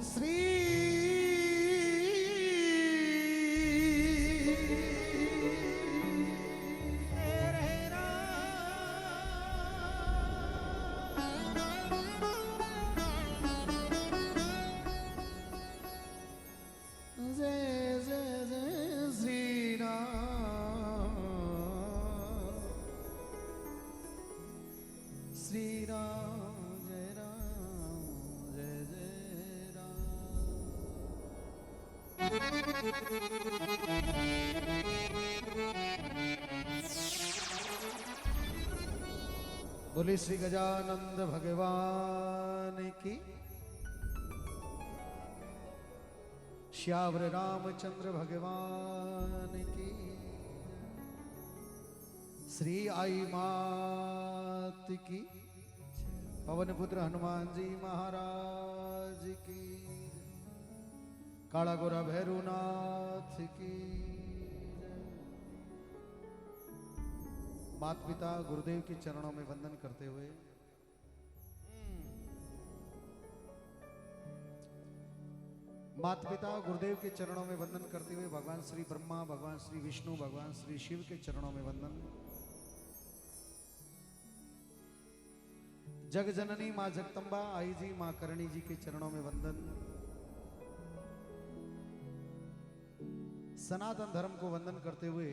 श्री श्री राम जय राम जय जय राम। बोले श्री गजानंद भगवान की, श्यावर रामचंद्र भगवान की, श्री आई मात की, पवन पुत्र हनुमान जी महाराज की, काला गोरा भैरवनाथ की। माता पिता गुरुदेव के चरणों में वंदन करते हुए माता पिता गुरुदेव के चरणों में वंदन करते हुए भगवान श्री ब्रह्मा, भगवान श्री विष्णु, भगवान श्री शिव के चरणों में वंदन। जग जननी मां जगदम्बा आई जी मां करणी जी के चरणों में वंदन। सनातन धर्म को वंदन करते हुए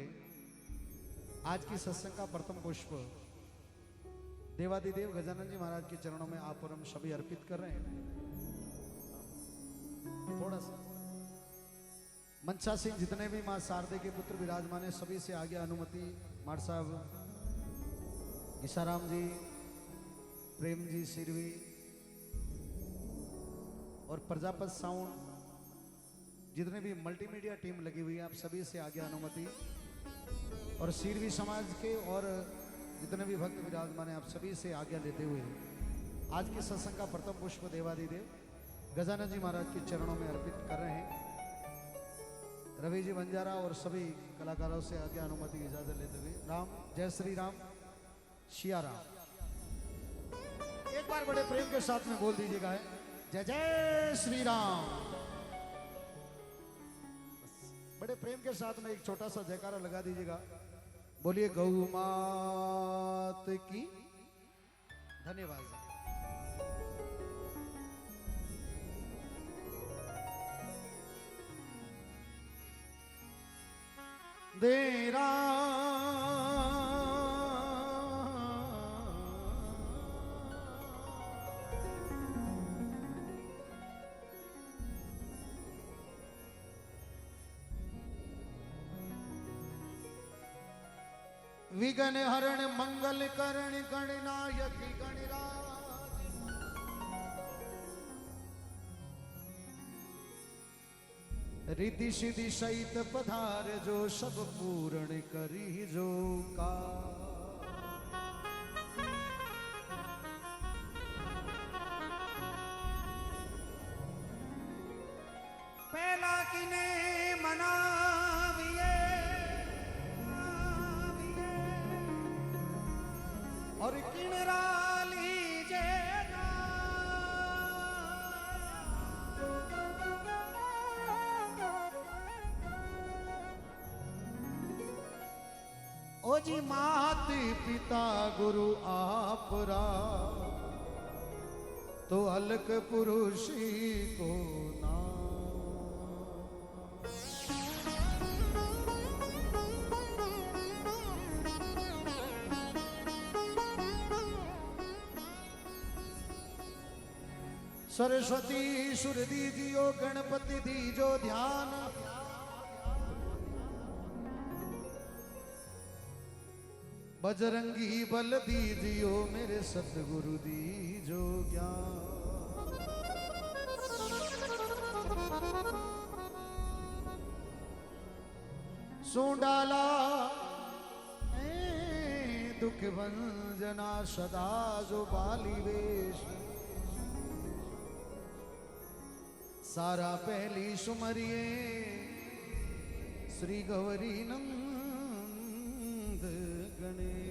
आज की सत्संग का प्रथम पुष्प देवादिदेव गजानन जी महाराज के चरणों में आप और हम सभी अर्पित कर रहे हैं। थोड़ा सा मनसा सिंह जितने भी मां शारदे के पुत्र विराजमान है सभी से आगे अनुमति। मार साहब, ईसाराम जी, प्रेम जी सिरवी और प्रजापत साउंड, जितने भी मल्टीमीडिया टीम लगी हुई है आप सभी से आगे अनुमति। और सिरवी समाज के और जितने भी भक्त विराजमान है आप सभी से आज्ञा लेते हुए आज के सत्संग का प्रथम पुष्प देवादिदेव गजानन जी महाराज के चरणों में अर्पित कर रहे हैं। रवि जी बंजारा और सभी कलाकारों से आगे अनुमति इजाजत लेते हुए राम जय श्री राम सिया राम। एक बार बड़े प्रेम के साथ में बोल दीजिएगा है जय जय श्री राम। बड़े प्रेम के साथ में एक छोटा सा जयकारा लगा दीजिएगा। बोलिए गौ मात की। धन्यवाद। देरा विघ्न हरण मंगल करण गणनायक गणराज रिद्धि सिद्धि सहित पधार जो सब पूर्ण करी जो का। पहला किने मनाविए और किणरा लीजे ओ जी मात पिता गुरु आपरा तो अलग पुरुषी को ना। सरस्वती सुर दीजियो गणपति दीजो ध्यान। बजरंगी बल दीजियो मेरे सतगुरु दीजो ज्ञान। सोंडाला दुख भंजना सदा जो बाली वेश। सारा पहली सुमरिए श्री गौरी नंद गणेश।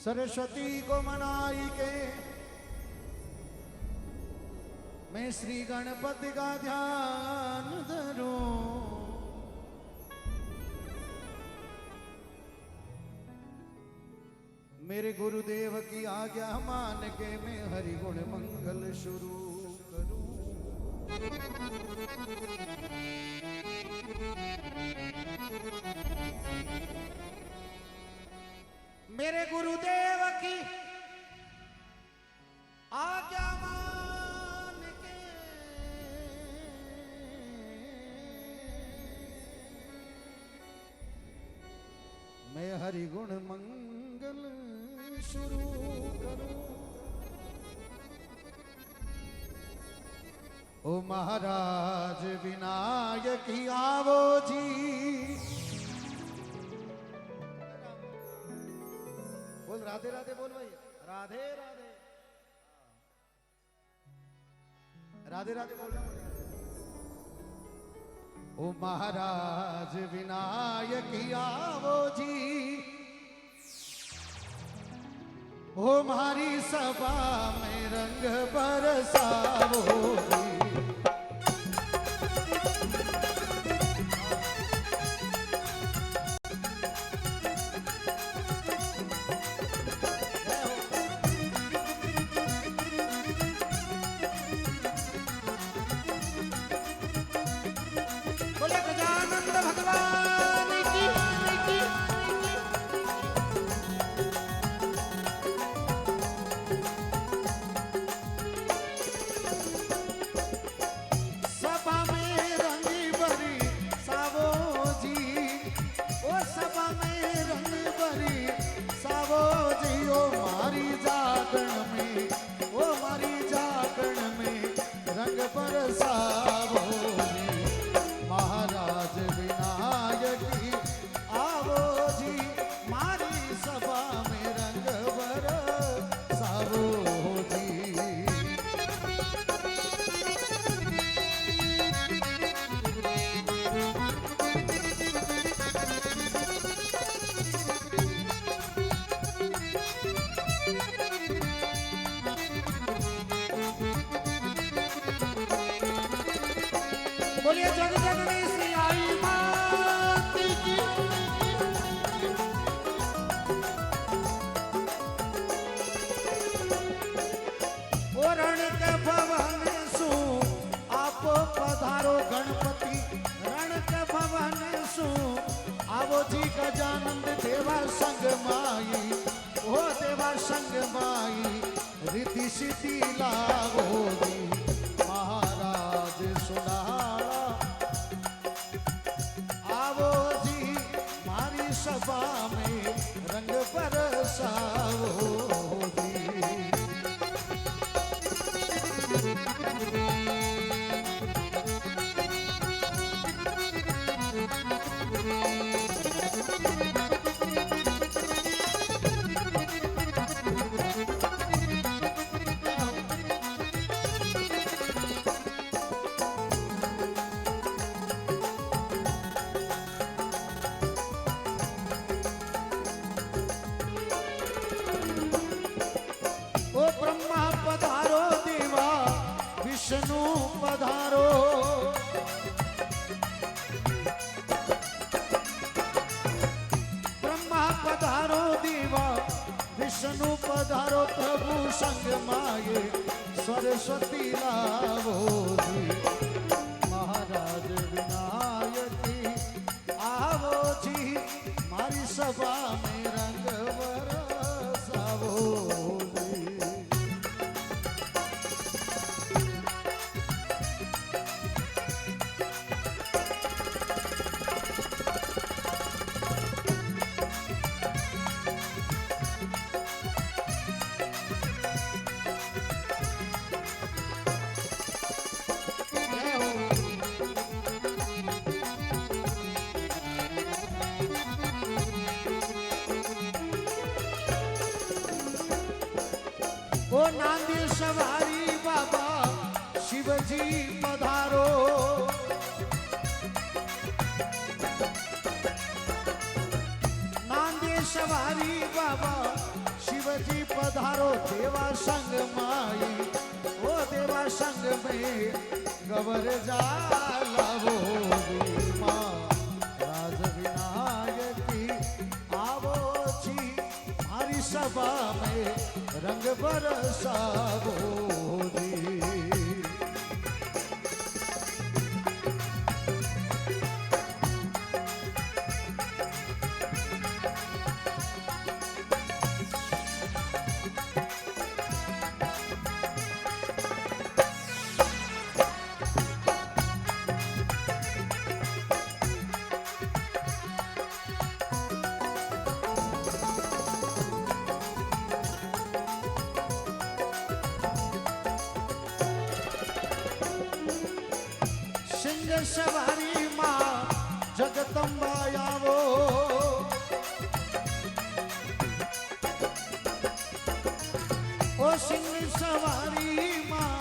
सरस्वती को मनाई के मैं श्री गणपति का ध्यान धरूं। मेरे गुरुदेव की आज्ञा मान के मैं हरि गुण मंगल शुरू करूं। मेरे गुरुदेव की आज्ञा मान के मैं हरि गुण मंगल शुरू करूं। ओ महाराज विनायक आवो जी। बोल राधे राधे बोल भाई। राधे राधे राधे राधे बोल। ओ महाराज विनायक आवो जी। ओ मारी सभा में रंग बरसावो जी। बोले गजानंद भगवान की। सभा में रंग बरी सावो जी। ओ सभा में रंग बरी सावो जी। ओ मारी जागरण में, ओ मारी जागरण में रंग बरसावो जी। महाराज विनायक आवो जी। मारी सभा में रंग बरसावो जी। बोलिए जग जननी श्री आई मात की। ओ रण के भवन सु आप पधारो गणपति। रण के भवन सु आवो जी गजानंद देवा संग माई। ओ देवा संग माई रिद्धि सिद्धि लावो जी। महाराज सुनाला आवो जी। मारी सभा में रंग बरसावो जी। ओ ब्रह्मा पधारो देवा विष्णु पधारो। ब्रह्मा पधारो देवा विष्णु पधारो। प्रभु संग माये सरस्वती लावो जी। महाराज विनायक आवो जी। मारी सभा में रंग बरसावो जी। ओ नांदी सवारी बाबा शिवजी पधारो। नांदी सवारी बाबा शिव पधारो देवा संग माई, ओ देवा संग में गवर जाला वो माँ राज विनायकी आवो जी हमारी सभा में रंग बरसावो जी। सवारी माँ जगदम्बा आवो, ओ सिंह सवारी माँ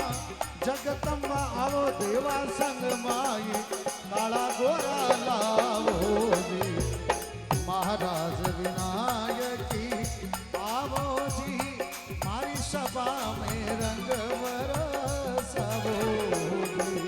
जगदम्बा आवो, देवा संग माई काला गोरा लावो जी। महाराज विनायकी आवो जी मारी सभा में रंग बरसावो जी।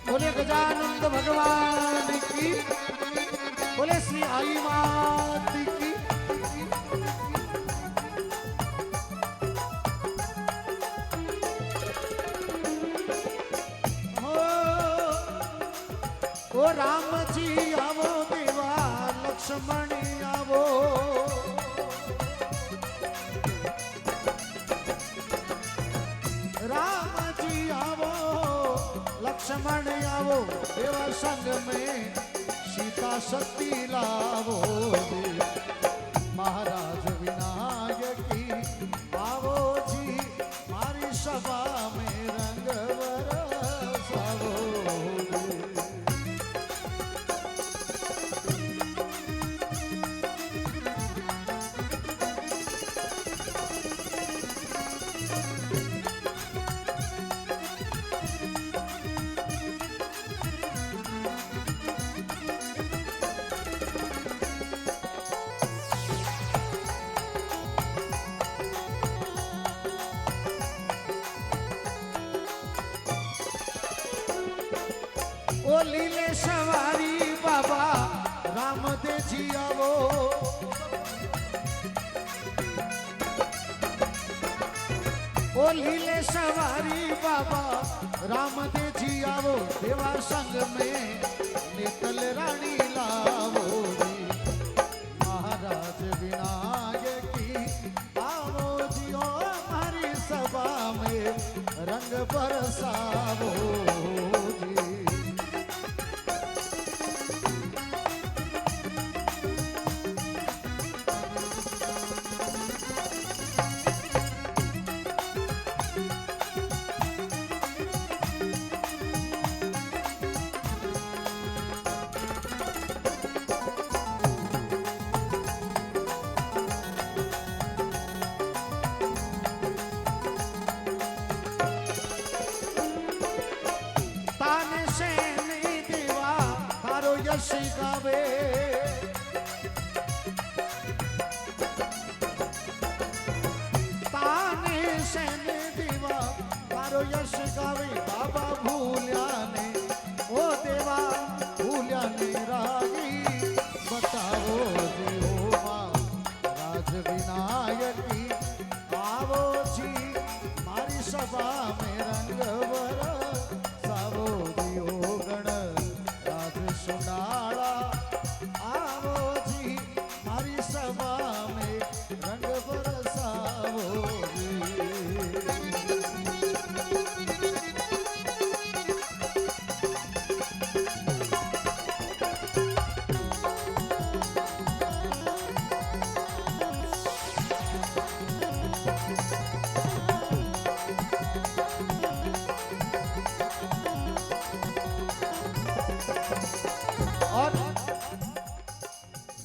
बोले गजानंद भगवान की, बोले श्री आई मात की। ओ राम जी आवो देवा लक्ष्मण आवो, राम जी आवो लक्ष्मण आवो, देवा संग में सीता सती लावो जी। महाराज विनायकी आवो जी मारी सभा में रंग बरसावो जी। ओ लीले सवारी बाबा रामदेव जी आवो, ओ लीले सवारी बाबा रामदेव जी आवो, देवा संग में नितल रानी लावो जी। महाराज विनायकी आवो जी ओ हमारी सभा में रंग बरसावो जी। यश गावे ताने सेन दीवा मारो यश गावे। बाबा भूल्या ने ओ देवा भूल्या ने रागी बताओ जी ओ माँ राज विनायकी आवो जी मारी सभा में रंग बरसावो जी। ओ गण सुनाड़ा आवो जी मारी सभा में रंग बरसावो जी।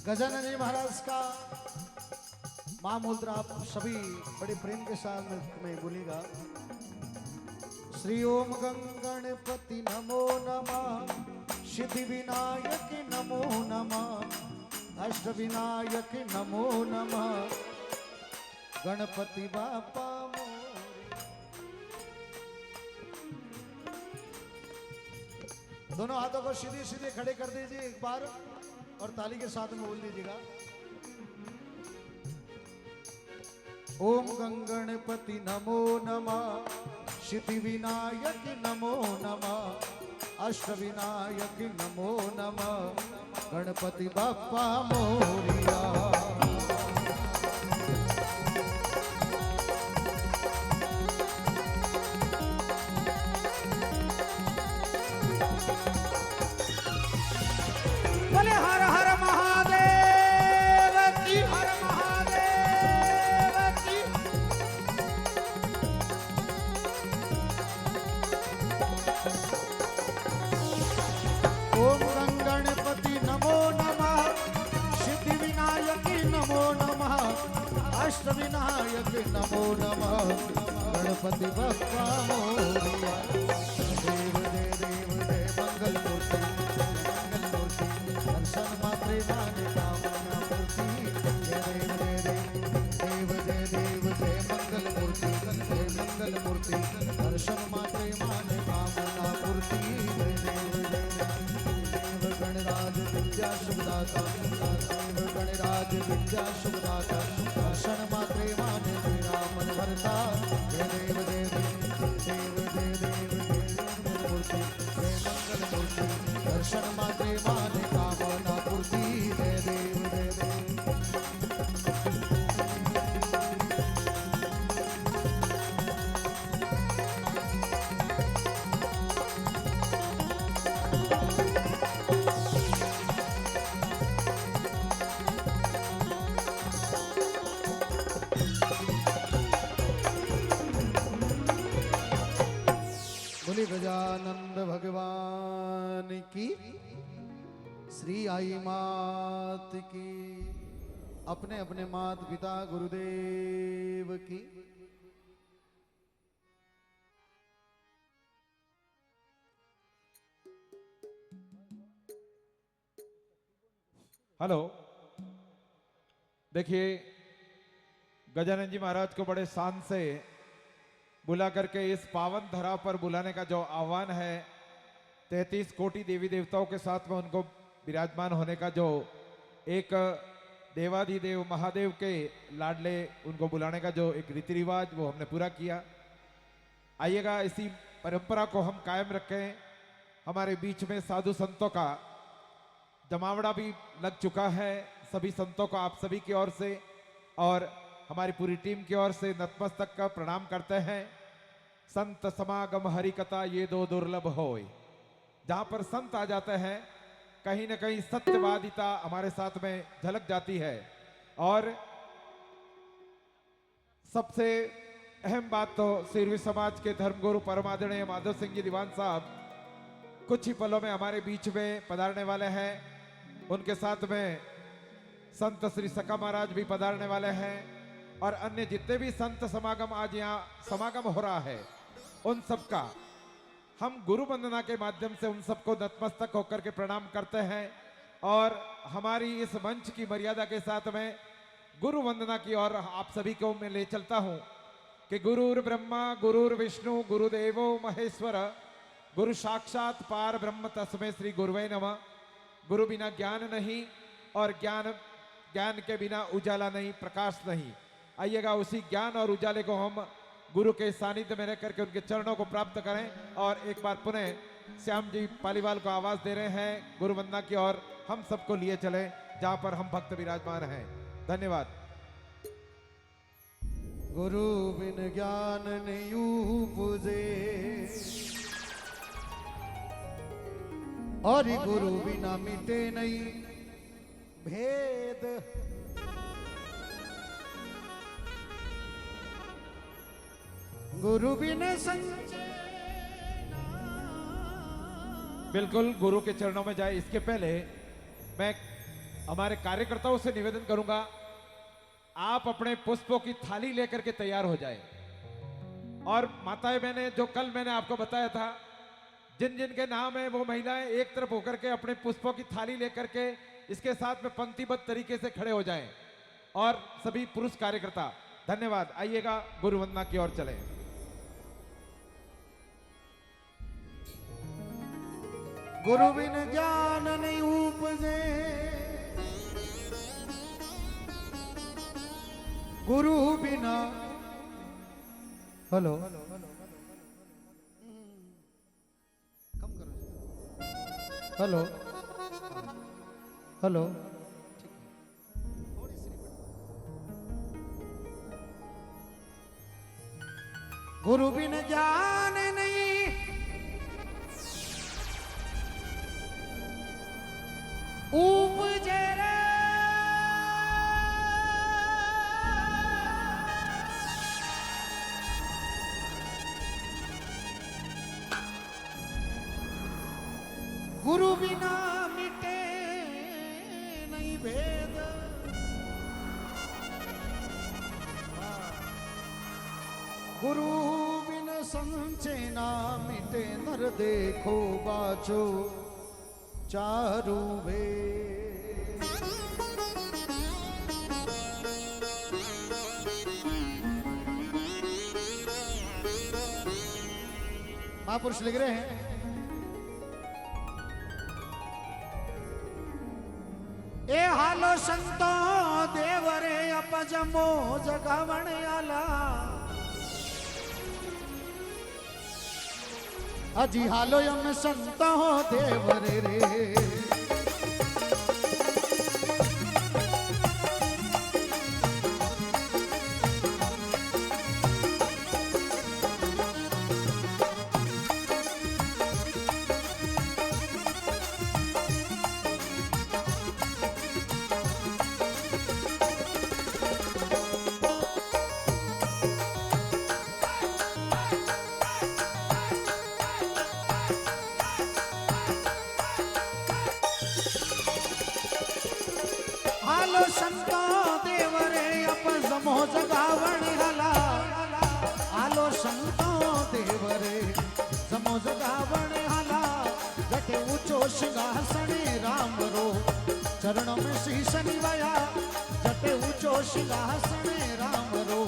गजानन जी महाराज का माँ मुद्रा आप सभी बड़े प्रेम के साथ में बोलेगा। श्री ओम गणपति नमो नमः, सिद्धि विनायक नमो नमः, अष्ट विनायक नमो नमः, गणपति बापा मोरे। दोनों हाथों को सीधे सीधे खड़े कर दीजिए एक बार और ताली के साथ में बोल दीजिएगा। ओम गणपति नमो नमः, सिद्धि विनायक नमो नमः, अष्ट विनायक नमो नमः, गणपति बाप्पा मोरिया। बोले हर हर महादेव की, हर महादेव की। ओम गणपति नमो नमः, सिद्धि विनायक नमो नमः, अष्ट विनायक नमो नमः, गणपति बप्पा मोरिया। देव जय देव जय मंगल मूर्ति, मंगल मूर्ति, दर्शन मात्रे माने कामना पूर्ति। जय देव देव जय देव जय मंगल मूर्ति, जय मंगल मूर्ति, दर्शन मात्रे माने कामना पूर्ति। जय देव गणराज विद्या शुभदाता, देव गणराज विद्या शुभदाता, दर्शन मात्रे माने मेरा मन भरता। जय देव जय देव जय देव जय मूर्ति, जय मंगल मूर्ति, दर्शन मात्रे माने कामना पूर्ति। जय देव जय देव। बोले गजानंद भगवान की, श्री आई मात की, अपने अपने माता पिता गुरुदेव की। हेलो, देखिए गजानन जी महाराज को बड़े शान से बुला करके इस पावन धरा पर बुलाने का जो आह्वान है, 33 कोटि देवी देवताओं के साथ में उनको विराजमान होने का जो एक देवाधिदेव महादेव के लाडले उनको बुलाने का जो एक रीति रिवाज वो हमने पूरा किया। आइएगा इसी परंपरा को हम कायम रखें। हमारे बीच में साधु संतों का जमावड़ा भी लग चुका है। सभी संतों को आप सभी की ओर से और हमारी पूरी टीम की ओर से नतमस्तक का प्रणाम करते हैं। संत समागम हरि कथा ये दो दुर्लभ होय। जहां पर संत आ जाते हैं कहीं ना कहीं सत्यवादिता हमारे साथ में झलक जाती है। और सबसे अहम बात तो सिरवी समाज के धर्मगुरु परमादरणीय माधव सिंह जी दीवान साहब कुछ ही पलों में हमारे बीच में पधारने वाले हैं। उनके साथ में संत श्री सका महाराज भी पधारने वाले हैं और अन्य जितने भी संत समागम आज यहाँ समागम हो रहा है उन सबका हम गुरु वंदना के माध्यम से उन सबको नतमस्तक होकर के प्रणाम करते हैं। और हमारी इस मंच की मर्यादा के साथ में गुरु वंदना की ओर आप सभी को मैं ले चलता हूं कि गुरुर ब्रह्मा गुरुर विष्णु गुरुदेवो महेश्वर, गुरु साक्षात पार ब्रह्म तस्मै श्री गुरुवे नमः। गुरु बिना ज्ञान नहीं और ज्ञान के बिना उजाला नहीं, प्रकाश नहीं। आइएगा उसी ज्ञान और उजाले को हम गुरु के सानिध्य में रह करके उनके चरणों को प्राप्त करें। और एक बार पुनः श्याम जी पालीवाल को आवाज दे रहे हैं गुरु वंदना की ओर हम सबको लिए चले जहां पर हम भक्त विराजमान हैं। धन्यवाद। गुरु बिन ज्ञान नहीं उपजे और गुरु बिना मिटे नहीं भेद। गुरु बिन संचय। बिल्कुल गुरु के चरणों में जाए इसके पहले मैं हमारे कार्यकर्ताओं से निवेदन करूंगा आप अपने पुष्पों की थाली लेकर के तैयार हो जाए। और माताएं बहनें, जो कल मैंने आपको बताया था, जिन जिन के नाम है वो महिलाएं एक तरफ होकर के अपने पुष्पों की थाली लेकर के इसके साथ में पंक्तिबद्ध तरीके से खड़े हो जाएं। और सभी पुरुष कार्यकर्ता, धन्यवाद। आइएगा, गुरु वंदना की ओर चले। गुरु बिन ज्ञान नहीं उपजे, गुरु बिना। हेलो, कम करो। हेलो हेलो, गुरु बिन ज्ञान नहीं उपजे रे, गुरु बिना मिटे नहीं भेद, गुरु बिन संचे ना मिटे नर, देखो बाचो चारू वेद। महापुरुष लिख रहे हैं, ए हालो संतो देवरे अपजमो जगावण आला, अजी हालो यम संतो देवरे रे। हालो संतो देवरे अपजमो जगावण आला, हालो संतो देवरे जमो जगावण आला, जटे ऊंचो सिंहासने राम रो चरणों में शीश निवाया, जटे ऊंचो सिंहासने राम रो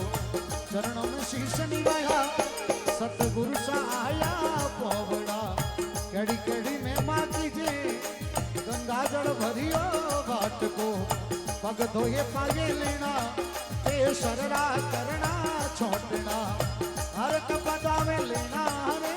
चरणों में शीश निवाया। सतगुरु सा आया पोवड़ा, कड़ी कड़ी में माँ कीजे, गंगा जल भरियो बाट को, पग धोए पागे लेना, ते शररा करना छोटना, हर कपदावे लेना रे।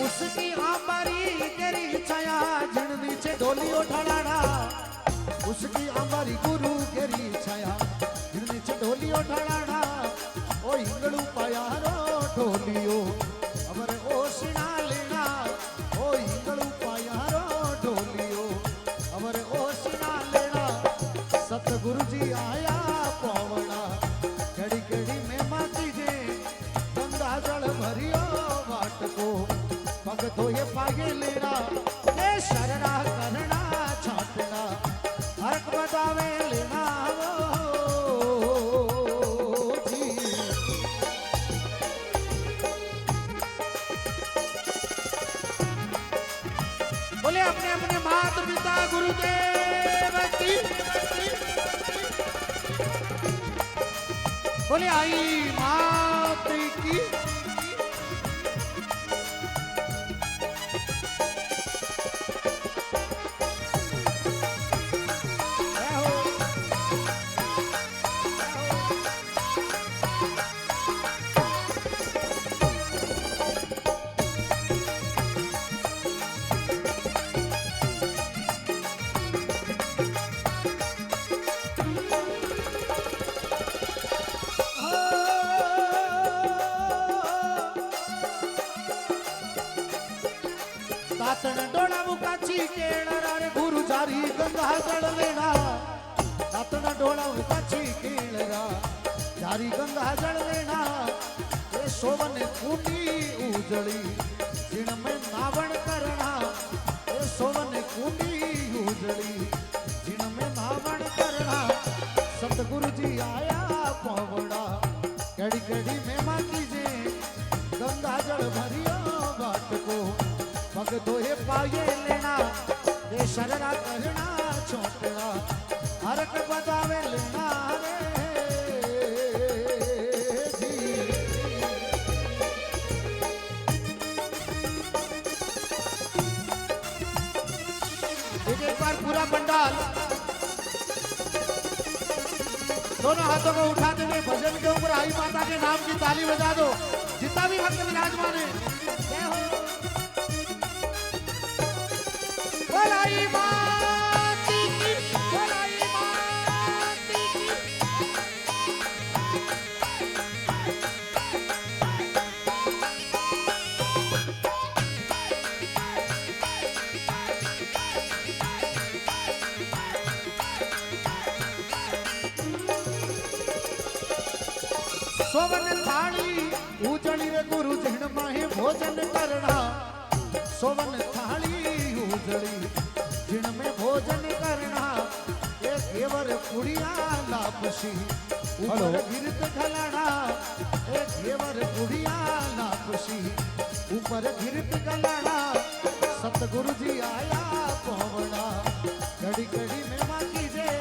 उसकी आंबारी केरी छाया जिन नीचे ढोलियो ढलाड़ा, उसकी आंबारी गुरु केरी छाया जिन नीचे ढोलियो ढलाड़ा, ओ हिंगड़ू पाया रो ढोलियो अमर ओसिना लेना, ओ हिंगड़ू पाया रो ढोलियो अमर ओसिना लेना। सतगुरु जी आया पवना, कड़ी कड़ी में माती जे, गंगा जल भरियो बाट को, पग धोए पागे लेना, ये शरणा करना छाटना, हरक बदावे लेना वो जी। बोले अपने अपने माता पिता गुरुदेव की, बोले आई मात की। काची केळरा रे गुरु जारी गंगा जळ लेना दातना डोळा काची केळरा जारी गंगा जळ लेना ये शोभन कुंडी उजळी जिण में नावण करना ये शोभन कुंडी उजळी जिण में नावण करना सतगुरु जी आया पवड़ा कड़ी कड़ी में मां कीजे गंगा जल भरियो बाट को पग दोहे पाए लेना ये शरणा करना छोटड़ा हरक बजावे लेना रे जी। एक बार पूरा पंडाल दोनों हाथों को उठाते हुए भजन के ऊपर आई माता के नाम की ताली बजा दो जितना भी भक्त विराजमान है। जय हो भलाई माती की भलाई माती की। सोवन थाली उजड़ी रे गुरु जिण माहे भोजन करना सोवन थाली उजड़ी जिण में भोजन करना ये घेवर पुड़िया लापसी ऊपर गिरत खलाना ये घेवर पुड़िया लापसी ऊपर गिरत खलाना सतगुरु जी आया पवड़ा घड़ी घड़ी में मां कीजे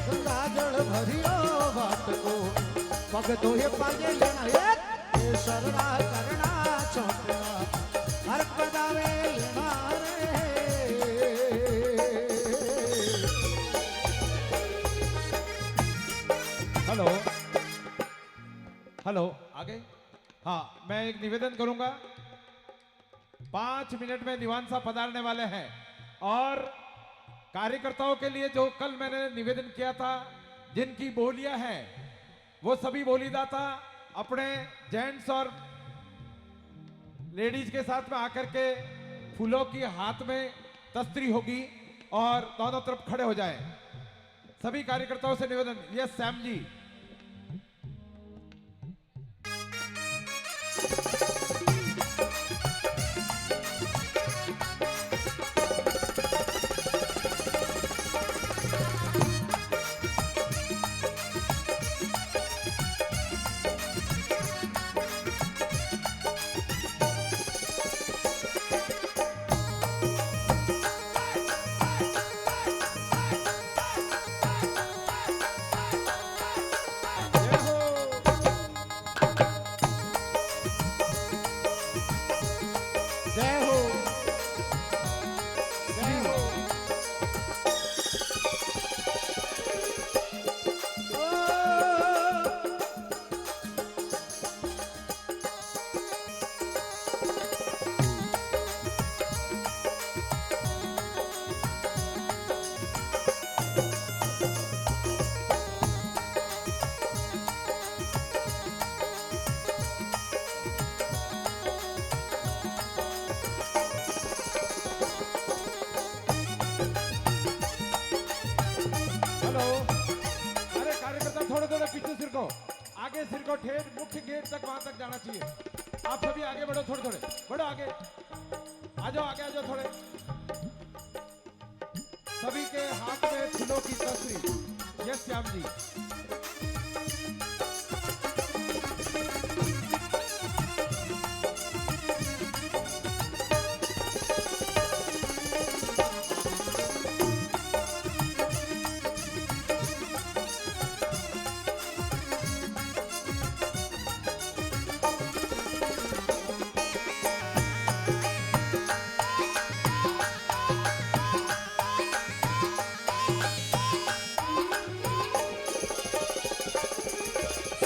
गंगा जल भरियो बाट को पग दोहे पागे लेना ये शरणा करना छोटना हर पदावे लेना रे। हेलो हेलो आगे। हाँ मैं एक निवेदन करूंगा 5 मिनट में दीवान साहब पधारने वाले हैं और कार्यकर्ताओं के लिए जो कल मैंने निवेदन किया था जिनकी बोलियां हैं वो सभी बोलीदाता अपने जेंट्स और लेडीज के साथ में आकर के फूलों की हाथ में तस्तरी होगी और दोनों तरफ खड़े हो जाएं। सभी कार्यकर्ताओं से निवेदन। यस सैम जी। आगे सिर को ठेर मुख्य गेट तक वहां तक जाना चाहिए। आप सभी आगे बढ़ो, थोड़े थोड़े बढ़ो आगे, आ जाओ आगे, आ जाओ थोड़े। सभी के हाथ में फूलों की तस्वीर। यस श्याम जी।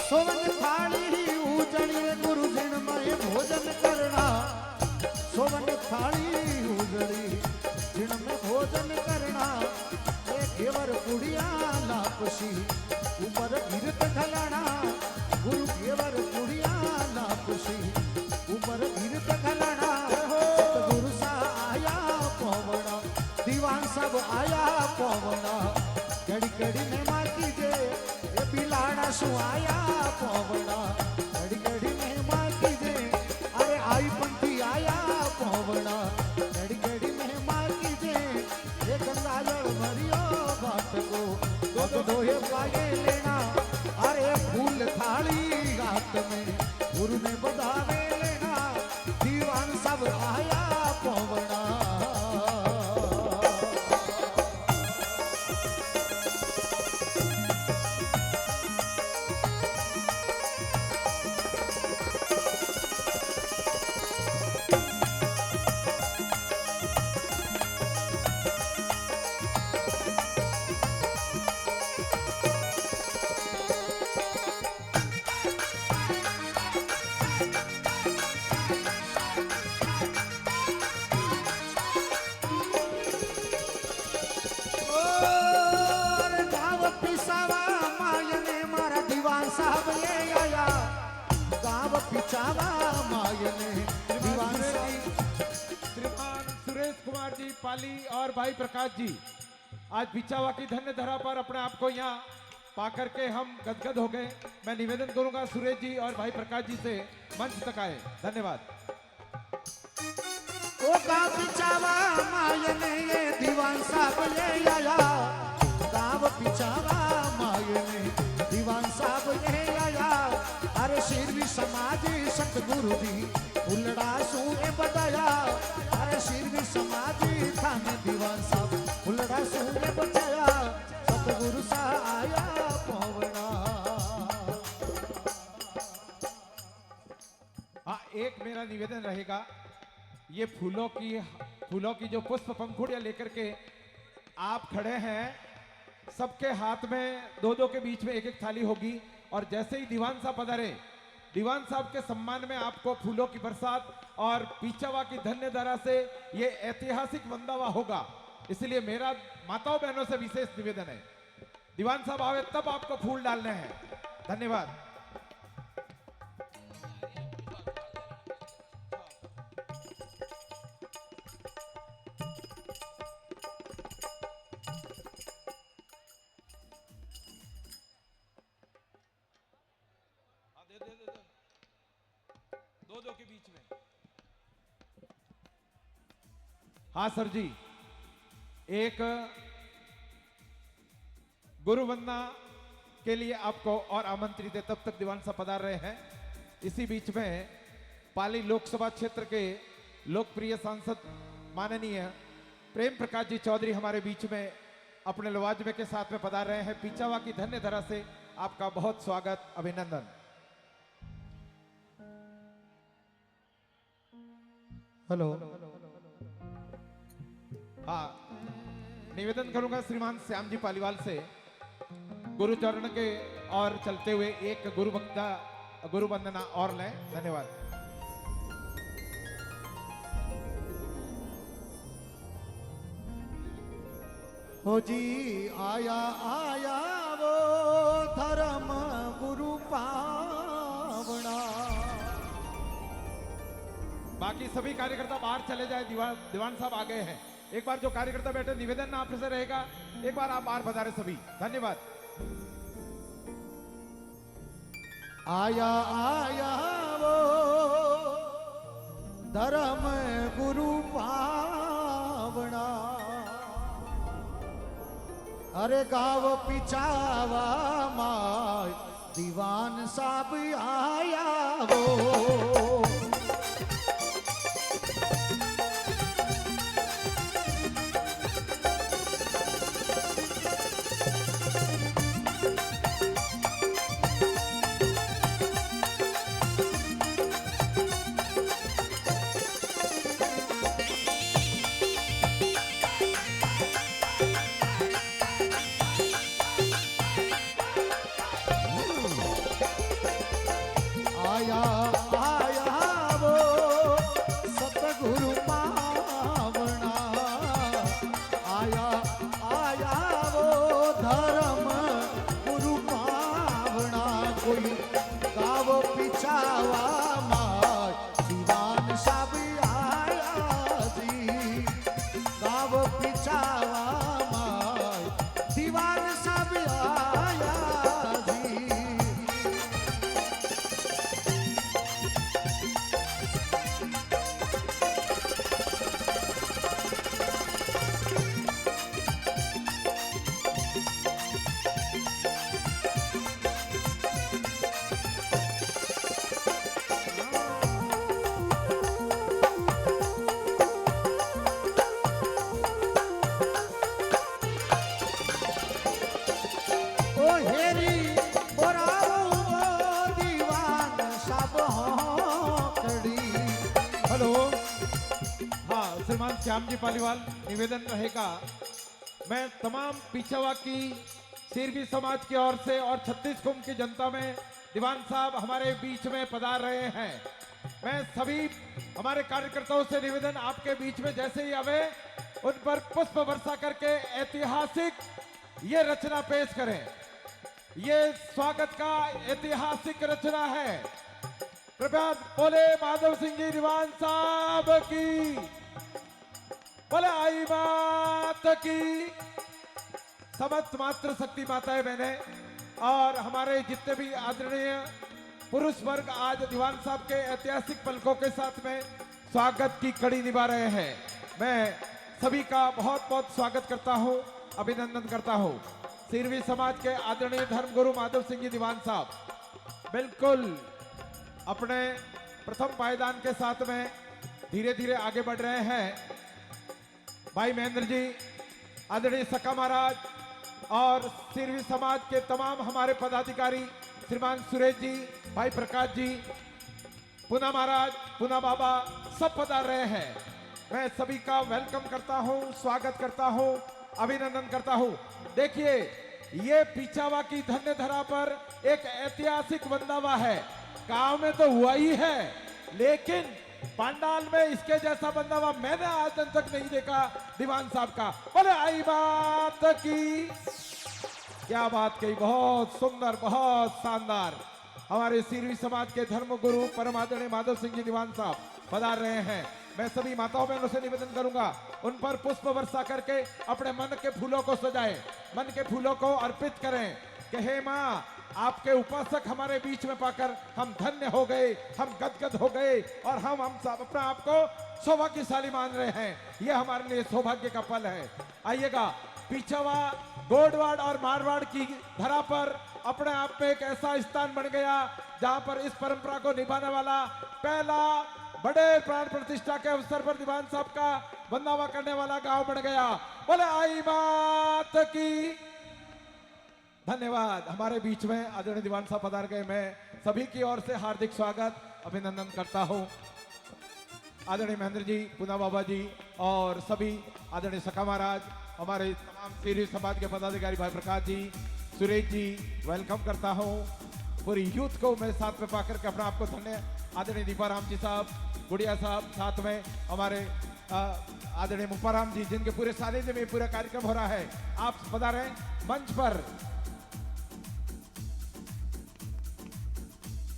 सोवन थाली उजड़ी गुरु जिण में भोजन करना, सोवन थाली उजड़ी जिण में भोजन करना। घेवर कुड़िया लापसी ऊपर गिरत खलाना, गुरु घेवर कुड़िया लापसी ऊपर गिरत खलाना। गुरु सा आया पवड़ा दीवान सब आया पवना घड़ी घड़ी में मार कीजे ये बिलाड़ा सु आया पवना घड़ी घड़ी में मार कीजे अरे आई पंथी आया पवना घड़ी घड़ी में मार कीजे ये गंगा जल भरियो घाट को दो दोहे पाए लेना अरे फूल थाली घाट में गुरु ने बधावे लेना दीवान सब आया पवना साहब ये आया गाँव पिछावा मायने दीवान श्रीमान सुरेश कुमार जी पाली और भाई प्रकाश जी आज पिछावा की धन्य धरा पर अपने आप को यहाँ पा करके हम गदगद हो गए। मैं निवेदन करूंगा सुरेश जी और भाई प्रकाश जी से मंच तक आए। धन्यवाद। ओ गाँव पिछावा मायने ये दीवान साहब ये आया गाँव पिछावा मायने दीवान साहब ये आया अरे शिरवी समाजी सतगुरु जी उलड़ा सूए बताया अरे शिरवी समाजी थाने दीवान साहब उलड़ा सूए बताया सतगुरु सा आया पवना। हाँ, एक मेरा निवेदन रहेगा, ये फूलों की जो पुष्प पंखुड़ियां लेकर के आप खड़े हैं, सबके हाथ में दो दो के बीच में एक एक थाली होगी और जैसे ही दीवान साहब पधारे दीवान साहब के सम्मान में आपको फूलों की बरसात और पिछावा की धन्य धरा से ये ऐतिहासिक वंदावा होगा। इसलिए मेरा माताओं बहनों से विशेष निवेदन है, दीवान साहब आवे तब आपको फूल डालने हैं। धन्यवाद। दो के बीच में। हाँ सर जी, एक गुरु वंदना के लिए आपको और आमंत्रित है, तब तक दीवान साहब पधार रहे हैं। इसी बीच में पाली लोकसभा क्षेत्र के लोकप्रिय सांसद माननीय प्रेम प्रकाश जी चौधरी हमारे बीच में अपने लवाजमे के साथ में पधार रहे हैं। पिछावा की धन्य धरा से आपका बहुत स्वागत, अभिनंदन। हेलो। हाँ, निवेदन करूंगा श्रीमान श्याम जी पालीवाल से गुरु चरण के और चलते हुए एक गुरु वंदना और लें। धन्यवाद। हो जी आया आया वो धर्म गुरु पावना। बाकी सभी कार्यकर्ता बाहर चले जाए, दीवान साहब आ गए हैं। एक बार जो कार्यकर्ता बैठे, निवेदन आपसे रहेगा, एक बार आप बाहर पधारे सभी। धन्यवाद। आया आया वो धर्म गुरु पावना। अरे गाँव पिछावा माय दीवान साहब आया वो। आया आया वो श्याम जी पालीवाल, निवेदन रहेगा, मैं तमाम पिछवा की सिरवी समाज की ओर से और 36 कुंभ की जनता में दीवान साहब हमारे बीच में पधार रहे हैं। मैं सभी हमारे कार्यकर्ताओं से निवेदन, आपके बीच में जैसे ही आवे उन पर पुष्प वर्षा करके ऐतिहासिक ये रचना पेश करें। ये स्वागत का ऐतिहासिक रचना है। कृपया बोले माधव सिंह जी दीवान साहब की, बोले आई बात की। समस्त मात्र शक्ति माताएं बहने और हमारे जितने भी आदरणीय पुरुष वर्ग आज दीवान साहब के ऐतिहासिक पलकों के साथ में स्वागत की कड़ी निभा रहे हैं। मैं सभी का बहुत बहुत स्वागत करता हूं, अभिनंदन करता हूं। सिरवी समाज के आदरणीय धर्मगुरु माधव सिंह जी दीवान साहब बिल्कुल अपने प्रथम पायदान के साथ में धीरे धीरे आगे बढ़ रहे हैं। भाई महेंद्र जी, आदरणीय सका महाराज और सिरवी समाज के तमाम हमारे पदाधिकारी श्रीमान सुरेश जी, भाई प्रकाश जी, पुना महाराज, पुना बाबा सब पधार रहे हैं। मैं सभी का वेलकम करता हूं, स्वागत करता हूं, अभिनंदन करता हूं। देखिए, ये पिछावा की धन्य धरा पर एक ऐतिहासिक बंदावा है। गांव में तो हुआ ही है, लेकिन पंडाल में इसके जैसा बंदावा मैंने आज दिन तक नहीं देखा दीवान साहब का। बोले आई बात की, क्या बात कही, बहुत सुंदर, बहुत शानदार। हमारे सिरवी समाज के धर्मगुरु परम आदरणीय माधव सिंह जी दीवान साहब पधार रहे हैं। मैं सभी माताओं बहनों से निवेदन करूंगा, उन पर पुष्प वर्षा करके अपने मन के फूलों को सजाएं, मन के फूलों को अर्पित करें कि हे माँ, आपके उपासक हमारे बीच में पाकर हम धन्य हो गए, हम गदगद हो गए और हम सब अपने आप को सौभाग्यशाली मान रहे हैं। यह हमारे लिए सौभाग्य का पल है। आइएगा, पिछवा गोडवाड़ और मारवाड़ की धरा पर अपने आप में एक ऐसा स्थान बन गया जहां पर इस परंपरा को निभाने वाला पहला बड़े प्राण प्रतिष्ठा के अवसर पर दीवान साहब का बंदावा करने वाला गांव बन गया। बोले आई बात की। धन्यवाद। हमारे बीच में आदरणीय दीवान साहब पधार गए। मैं सभी की ओर से हार्दिक स्वागत, अभिनंदन करता हूं। आदरणीय महेंद्र जी, पुना बाबा जी और सभी आदरणीय सका महाराज, हमारे तमाम सिरवी समाज के पदाधिकारी भाई प्रकाश जी, सुरेश जी, वेलकम करता हूं। पूरी यूथ को मैं साथ में पाकर के अपना आपको धन्य, आदरणीय दीपाराम जी साहब, गुड़िया साहब, साथ में हमारे आदरणीय मुप्पाराम जी, जिनके पूरे सानिध्य में पूरा कार्यक्रम हो रहा है। आप पधारें मंच पर।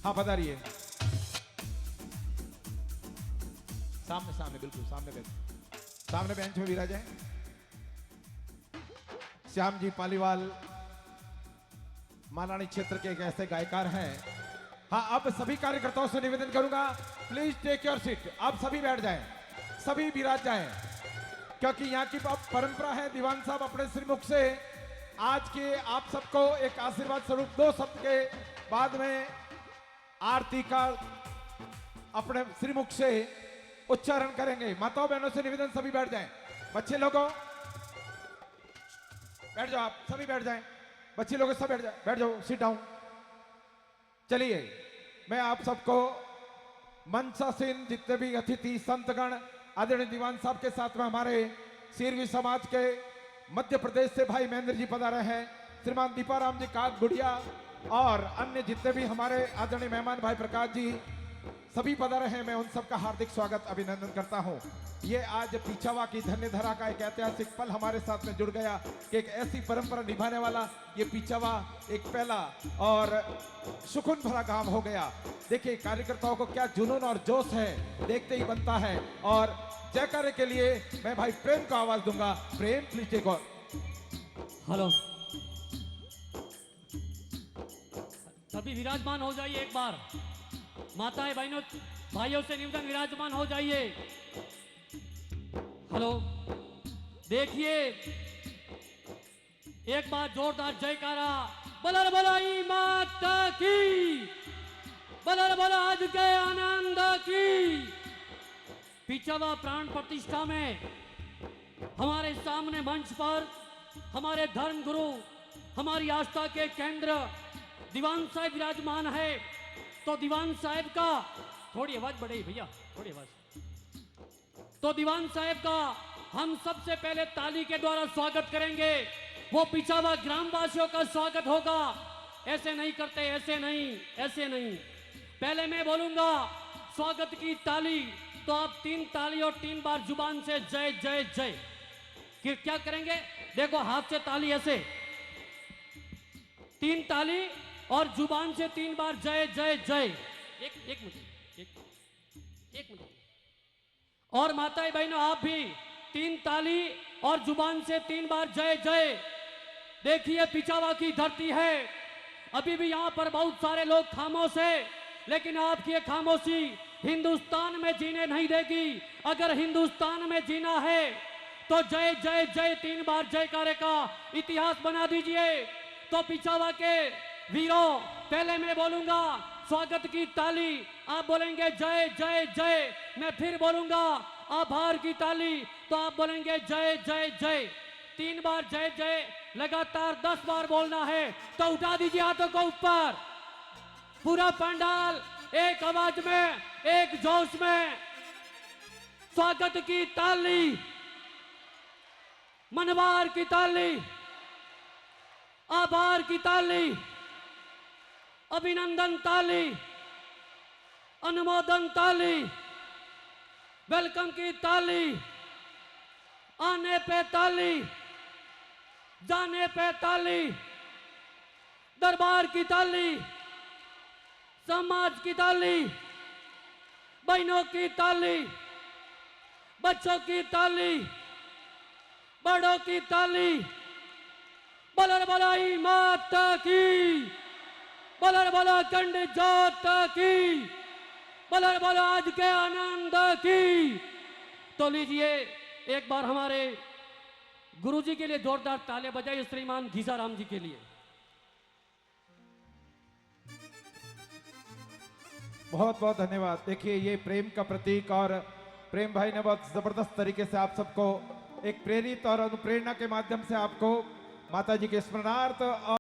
हाँ, पधारिए। सामने सामने, बिल्कुल सामने बेंच, सामने बेंच में विराजें। श्याम जी पालीवाल मालानी क्षेत्र के एक ऐसे गायकार हैं। हाँ, अब सभी कार्यकर्ताओं से निवेदन करूंगा, प्लीज टेक योर सीट। आप सभी बैठ जाएं, सभी विराज जाएं, क्योंकि यहाँ की परंपरा है। दीवान साहब अपने श्रीमुख से आज के आप सबको एक आशीर्वाद स्वरूप 2 शब्द के बाद में आरती का अपने श्रीमुख से उच्चारण करेंगे। माताओं बहनों से निवेदन, सभी बैठ जाएं। बच्चे लोगों बैठ जाओ, आप सभी बैठ जाएं। बच्चे लोग सब बैठ जाओ, सिट डाउन। चलिए, मैं आप सबको मंचासीन जितने भी अतिथि संतगण आदरणीय दीवान साहब के साथ में हमारे सिरवी समाज के मध्य प्रदेश से भाई महेंद्र जी पधारे हैं, श्रीमान दीपाराम जी, काक गुड़िया और अन्य जितने भी हमारे आदरणीय मेहमान भाई प्रकाश जी सभी पधारे हैं। मैं उन सबका हार्दिक स्वागत, अभिनंदन करता हूं। ये आज पिछावा की धन्य धरा का एक ऐतिहासिक पल हमारे साथ में जुड़ गया कि एक ऐसी परंपरा निभाने वाला ये पिछावा एक पहला और सुकून भरा काम हो गया। देखिए, कार्यकर्ताओं को क्या जुनून और जोश है, देखते ही बनता है। और जयकारे के लिए मैं भाई प्रेम को आवाज दूंगा। प्रेम, प्लीज टेक ऑन। हेलो, सभी विराजमान हो जाइए। एक बार माताएं बहनों भाइयों से निवेदन, विराजमान हो जाइए। हेलो, देखिए, एक बार जोरदार जयकारा। बलर बलाई माता की, बलर बला आज के आनंद की। पिछवा प्राण प्रतिष्ठा में हमारे सामने मंच पर हमारे धर्म गुरु, हमारी आस्था के केंद्र दीवान साहब विराजमान है। तो दीवान साहब का थोड़ी आवाज बढ़ाई भैया, थोड़ी आवाज। तो दीवान साहब का हम सबसे पहले ताली के द्वारा स्वागत करेंगे। वो पिछावा ग्रामवासियों का स्वागत होगा। ऐसे नहीं करते, ऐसे नहीं, ऐसे नहीं। पहले मैं बोलूंगा स्वागत की ताली, तो आप 3 ताली और 3 बार जुबान से जय जय जय। फिर क्या करेंगे? देखो हाथ से ताली ऐसे, 3 ताली और जुबान से 3 बार जय जय जय। एक मिनट। और माताएं बहनों आप भी 3 ताली और जुबान से 3 बार जय जय। देखिए पिछावा की धरती है, अभी भी यहाँ पर बहुत सारे लोग खामोश है, लेकिन आपकी ये खामोशी हिंदुस्तान में जीने नहीं देगी। अगर हिंदुस्तान में जीना है तो जय जय जय 3 बार जयकारे का इतिहास बना दीजिए। तो पिछावा के वीरों, पहले मैं बोलूंगा स्वागत की ताली, आप बोलेंगे जय जय जय। मैं फिर बोलूंगा आभार की ताली, तो आप बोलेंगे जय जय जय। 3 बार जय जय लगातार 10 बार बोलना है। तो उठा दीजिए हाथों को ऊपर, पूरा पंडाल एक आवाज में, एक जोश में स्वागत की ताली, मनवार की ताली, आभार की ताली, अभिनंदन ताली, अनुमोदन ताली, वेलकम की ताली, आने पे ताली, जाने पे ताली, दरबार की ताली, समाज की ताली, बहनों की ताली, बच्चों की ताली, बड़ों की ताली। बलर बलाई माता की, बलर बला कंड जोत की, बलर बला आज के आनंद की। तो लीजिए एक बार हमारे गुरुजी के लिए जोरदार तालियां बजाइए, श्रीमान घीसाराम जी के लिए। बहुत बहुत धन्यवाद। देखिए ये प्रेम का प्रतीक, और प्रेम भाई ने बहुत जबरदस्त तरीके से आप सबको एक प्रेरित और अनुप्रेरणा के माध्यम से आपको माता जी के स्मरणार्थ